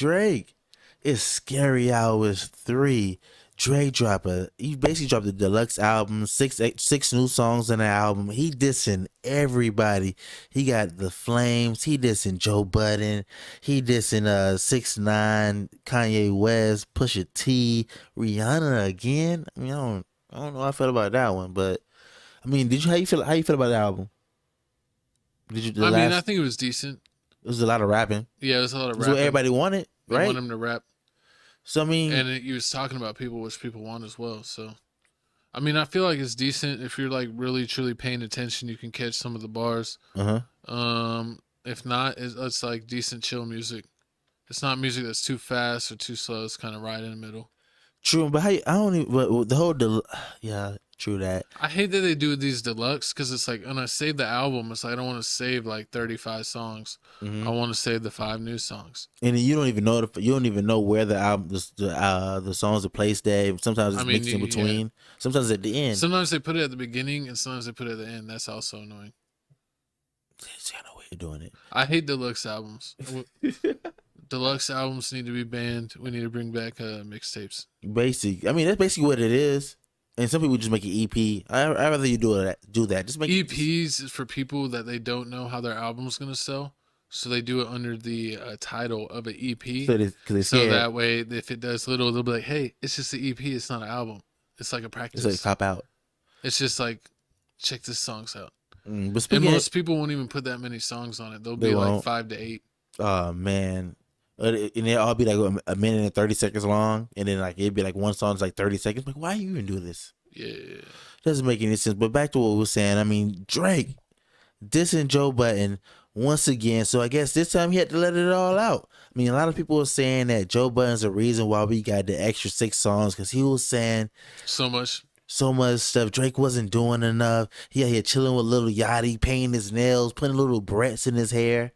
Drake. It's Scary Hours 3. He basically dropped a deluxe album, six new songs on the album. He dissing everybody. He got The Flames. He dissing Joe Budden. He dissing 6ix9ine, Kanye West, Pusha T, Rihanna again. I mean, I don't know how I felt about that one, but I mean, how you feel about the album? I think it was decent. It was a lot of rapping. Yeah, it was a lot of rapping. That's what everybody wanted, right? They want him to rap. So I mean, and he was talking about people, which people want as well. So, I mean, I feel like it's decent if you're like really truly paying attention. You can catch some of the bars. If not, it's like decent chill music. It's not music that's too fast or too slow. It's kind of right in the middle. True, but true that. I hate that they do these deluxe because it's like when I save the album, it's like I don't want to save like 35 songs. I want to save the 5 new songs. And you don't even know where the album, the songs are placed there. Sometimes it's mixed in between. Yeah. Sometimes at the end. Sometimes they put it at the beginning, and sometimes they put it at the end. That's also annoying. It's kind of way of doing it. I hate deluxe albums. Deluxe albums need to be banned. We need to bring back mixtapes. That's basically what it is. And some people just make an EP. I'd rather you do that. Just make EPs is for people that they don't know how their album's gonna sell, so they do it under the title of an EP. So that way, if it does little, they'll be like, "Hey, it's just an EP. It's not an album. It's like a practice. It's like cop out. It's just like, check this songs out." And most people won't even put that many songs on it. They'll be like 5 to 8. Oh man. And they'll all be like a minute and 30 seconds long, and then like it'd be like one song's like 30 seconds. Like, why you even do this? Yeah, doesn't make any sense. But back to what we were saying. I mean, Drake dissing Joe Budden once again. So I guess this time he had to let it all out. I mean, a lot of people were saying that Joe Budden's the reason why we got the extra 6 songs because he was saying so much stuff. Drake wasn't doing enough. He out here chilling with Lil Yachty, painting his nails, putting little barrettes in his hair.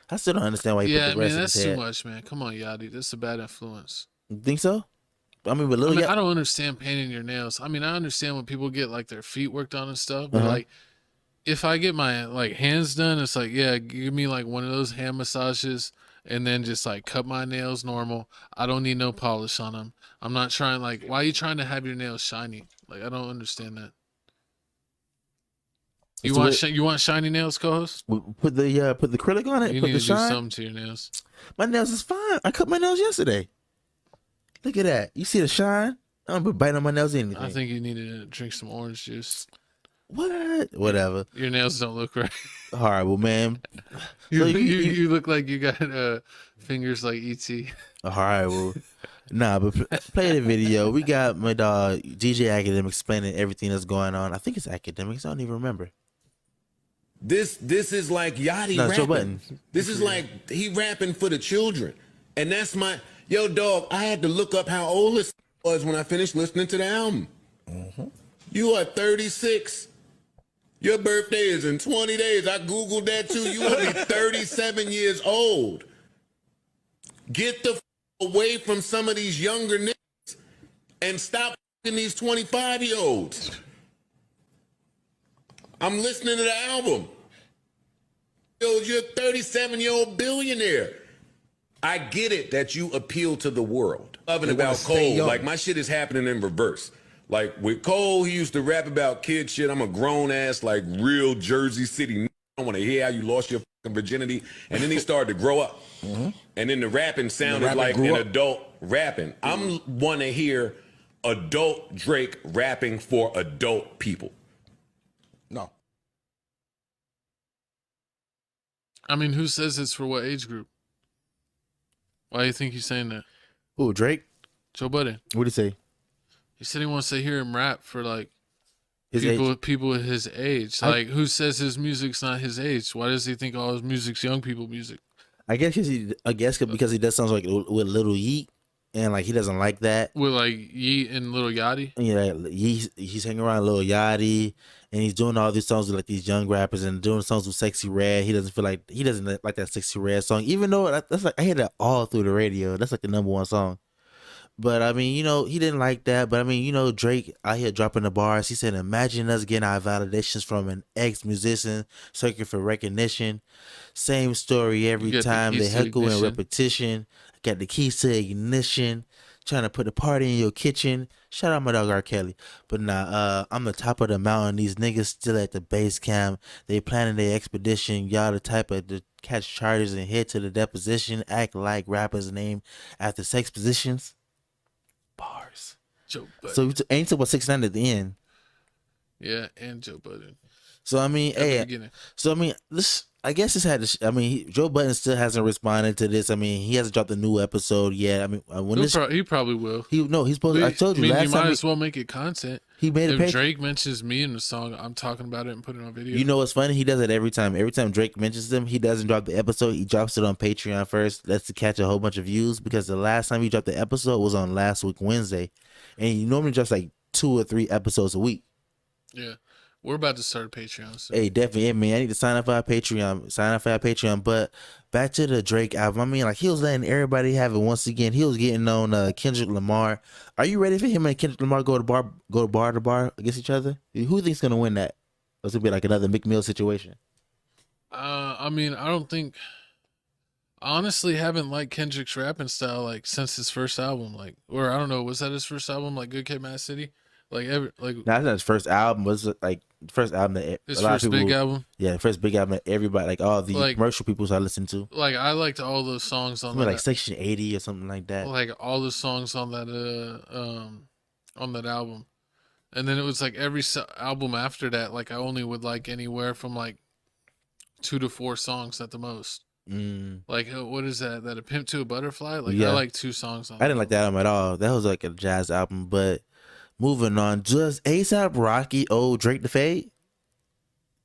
I still don't understand why he put the rest in his head. Yeah, man, that's too much, man. Come on, Yachty. That's a bad influence. You think so? I mean, I don't understand painting your nails. I mean, I understand when people get like their feet worked on and stuff, but like if I get my like hands done, it's like, yeah, give me like one of those hand massages and then just like cut my nails normal. I don't need no polish on them. I'm not trying why are you trying to have your nails shiny? Like, I don't understand that. You want shiny nails, co-host? Put the acrylic on it. You put need the to shine. do something to your nails. My nails is fine. I cut my nails yesterday. Look at that. You see the shine? I'm gonna bite on my nails. Anything. I think you need to drink some orange juice. What? Whatever. Your nails don't look right. Horrible, man. You look like you got fingers like E.T. Horrible. Nah, but play the video. We got my dog DJ Academic explaining everything that's going on. I think it's Academics. I don't even remember. This is like Yachty rapping. Joe Budden. This is like he rapping for the children. And that's yo, dog, I had to look up how old this was when I finished listening to the album. You are 36. Your birthday is in 20 days. I Googled that too. You will be 37 years old. Get the away from some of these younger niggas and stop these 25-year-olds. I'm listening to the album. Yo, you're a 37-year-old billionaire. I get it that you appeal to the world. Loving about Cole, like my shit is happening in reverse. Like with Cole, he used to rap about kid shit. I'm a grown ass, like real Jersey City. I don't want to hear how you lost your fucking virginity. And then he started to grow up. And then the rapping sounded like an adult rapping. I'm want to hear adult Drake rapping for adult people. No. I mean, who says it's for what age group? Why do you think he's saying that? Who, Drake? Joe Budden. What'd he say? He said he wants to hear him rap for like his people his age. Like, who says his music's not his age? Why does he think all his music's young people music? I guess because he does sounds like with Lil Yeet, and like he doesn't like that. With like Yeet and Lil Yachty. Yeah, he's hanging around Lil Yachty, and he's doing all these songs with like these young rappers and doing songs with Sexy Red. He doesn't like that Sexy Red song, even though that's like I hear that all through the radio. That's like the #1 song. But I mean, he didn't like that. But I mean, Drake out here dropping the bars. He said, "Imagine us getting our validations from an ex-musician searching for recognition. Same story every time. They heckle and repetition. got the keys to the ignition, trying to put the party in your kitchen. Shout out my dog R. Kelly. But nah, I'm the top of the mountain. These niggas still at the base camp. They planning their expedition. Y'all the type of to catch charges and head to the deposition. Act like rappers named after sex positions. Bars. Joe Budden. So ain't about 6ix9ine at the end. Yeah, and Joe Budden. So I mean, this. I guess this had to. Joe Budden still hasn't responded to this. I mean, he hasn't dropped a new episode yet. I mean, when he probably will. He's supposed. I told you last you time. Might as well make it content. He made if Drake mentions me in the song, I'm talking about it and putting it on video. You know what's funny? He does it every time. Every time Drake mentions them, he doesn't drop the episode. He drops it on Patreon first. That's to catch a whole bunch of views because the last time he dropped the episode was on last week Wednesday, and he normally drops like 2 or 3 episodes a week. Yeah. We're about to start a Patreon. So. Hey, definitely. I mean, I need to sign up for our Patreon. But back to the Drake album. I mean, like, he was letting everybody have it once again. He was getting on Kendrick Lamar. Are you ready for him and Kendrick Lamar go bar to bar against each other? Who thinks gonna win that? Or is it be like another McMill situation? I mean, I don't think. I honestly haven't liked Kendrick's rapping style like since his first album. Like, or I don't know, was that his first album? Like Good Kid, Mad City. That's not his first album. Was like the first album that his first big album? Yeah, the first big album that everybody, like all the commercial people I listened to. Like I liked all those songs on like Section 80 or something like that. Like all the songs on that album, and then it was like every album after that. Like I only would like anywhere from like 2 to 4 songs at the most. Like what is that? That A Pimp to a Butterfly? Like I like 2 songs on. I didn't like that album at all. That was like a jazz album, but. Moving on, does ASAP Rocky owe Drake the fade?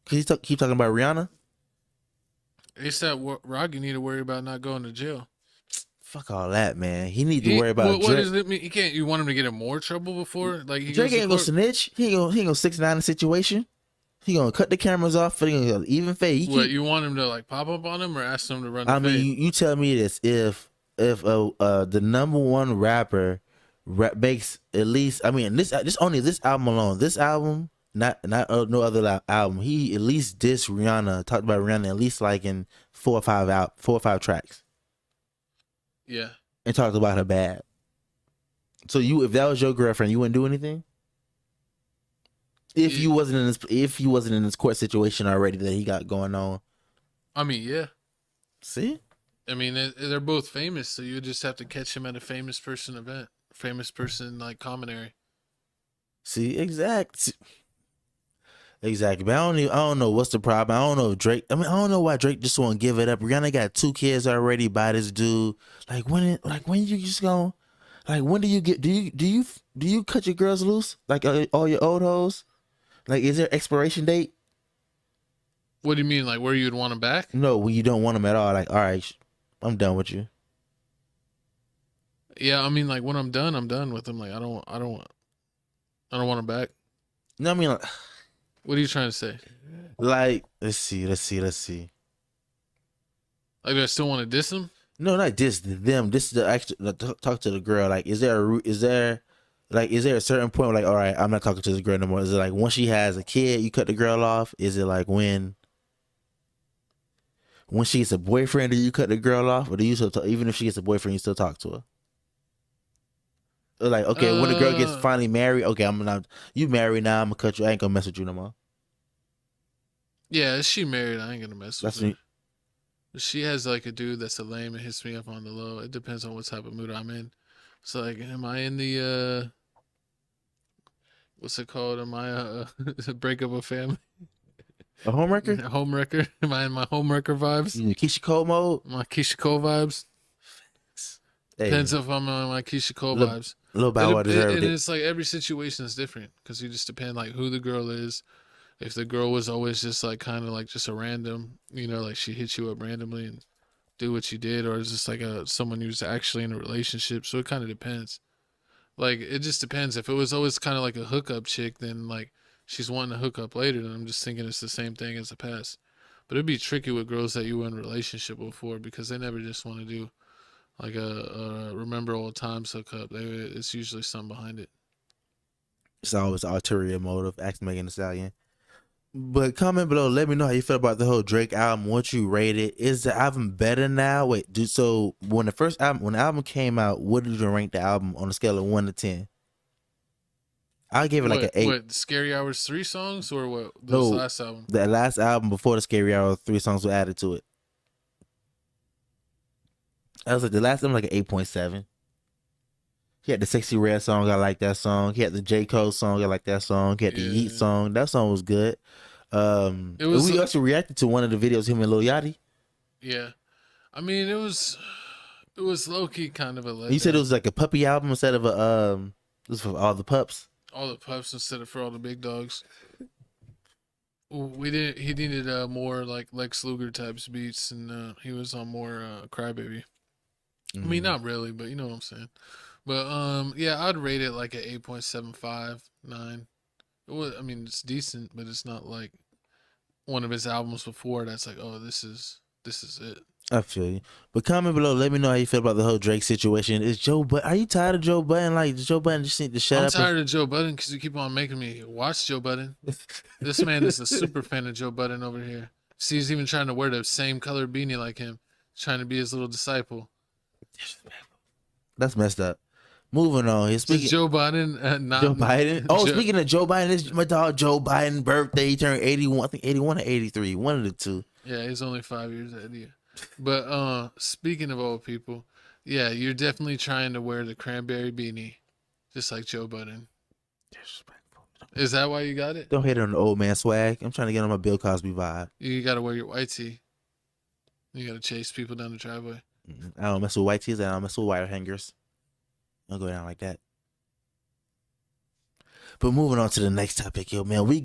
Cause he keep talking about Rihanna. ASAP Rocky need to worry about not going to jail. Fuck all that, man. He need to worry about. What does it mean? He can't. You want him to get in more trouble before? Like Drake ain't gonna snitch. He ain't gonna 6ix9ine the situation. He gonna cut the cameras off. He gonna even fade. You want him to like pop up on him or ask him to run? I mean, you tell me this: if the number one rapper. Makes at least, I mean, this only this album alone, this album, not no other album. He at least dissed Rihanna, talked about Rihanna at least like in 4 or 5 tracks. Yeah, and talked about her bad. So if that was your girlfriend, you wouldn't do anything. If you wasn't in this court situation already that he got going on. I mean, yeah. See, I mean, they're both famous, so you just have to catch him at a famous person event. Famous person like commentary. See, exactly. But I don't know what's the problem. I don't know if Drake. I mean, I don't know why Drake just won't give it up. Rihanna got 2 kids already by this dude. When you just going? Like when do you get? Do you cut your girls loose? Like all your old hoes? Like is there expiration date? What do you mean? Like where you'd want them back? No, when you don't want them at all. Like all right, I'm done with you. Yeah, I mean, like when I'm done with them. Like I don't want them back. No, I mean, like, what are you trying to say? Like, let's see. Like, do I still want to diss them? No, not diss them. This is the actual talk to the girl. Like, is there a certain point where, like, all right, I'm not talking to this girl no more? Is it like once she has a kid, you cut the girl off? Is it like when she gets a boyfriend, do you cut the girl off, or do you still even if she gets a boyfriend, you still talk to her? Like, okay, when the girl gets finally married, okay, you married now, I'm gonna cut you. I ain't gonna mess with you no more. Yeah, if she married, I ain't gonna mess with her. If she has like a dude that's a lame and hits me up on the low, it depends on what type of mood I'm in. So like, am I in the what's it called? Am I break up a family? A homewrecker? A homewrecker? Am I in my homewrecker vibes? In your Keisha Cole mode? My Keisha Cole vibes? Hey. Depends if I'm on my Keisha Cole vibes. Little Bow Wow deserved it. And it's like every situation is different because you just depend like who the girl is. If the girl was always just like kind of like just a random, like she hit you up randomly and do what you did, or is this like someone who's actually in a relationship? So it kind of depends. Like it just depends. If it was always kind of like a hookup chick, then like she's wanting to hook up later, then I'm just thinking it's the same thing as the past. But it'd be tricky with girls that you were in a relationship before because they never just want to do like a remember old times hookup. It's usually something behind it. It's always ulterior motive. Ask Megan Thee Stallion. But comment below, let me know how you feel about the whole Drake album. What you rate it? Is the album better now? Wait, so when the album came out, what did you rank the album on a scale of 1 to 10? I gave it like an 8. What, Scary Hours 3 songs or what? No, Last album? the last album before the Scary Hour, 3 songs were added to it. I was like, the last album like an 8.7. He had the Sexy Red song, I like that song. He had the J. Cole song, I like that song. He had the Yeet song, that song was good. We also reacted to one of the videos, him and Lil Yachty. Yeah, I mean it was low key kind of a letdown. You said it was like a puppy album instead of a this was for all the pups. All the pups instead of for all the big dogs. He needed more like Lex Luger types beats, and he was on more Crybaby. I mean, not really, but you know what I'm saying. But yeah, I'd rate it like an 8.75, 9. It was, I mean, it's decent, but it's not like one of his albums before that's like, oh, this is it. I feel you. But comment below, let me know how you feel about the whole Drake situation. Are you tired of Joe Budden? Like, does Joe Budden just need to shut up? I'm tired of Joe Budden because you keep on making me watch Joe Budden. This man is a super fan of Joe Budden over here. See, he's even trying to wear the same color beanie like him, trying to be his little disciple. That's messed up. Moving on. He's speaking Joe Biden, Joe Biden. Oh, speaking of Joe Biden, it's my dog Joe Biden's birthday. He turned 81. I think 81 or 83. One of the two. Yeah, he's only 5 years ahead of you. But speaking of old people, yeah, you're definitely trying to wear the cranberry beanie, just like Joe Budden. Disrespectful. Is that why you got it? Don't hate on the old man swag. I'm trying to get on my Bill Cosby vibe. You got to wear your white tee. You got to chase people down the driveway. I don't mess with white tees. I don't mess with wire hangers. I'll go down like that. But moving on to the next topic, yo, man. We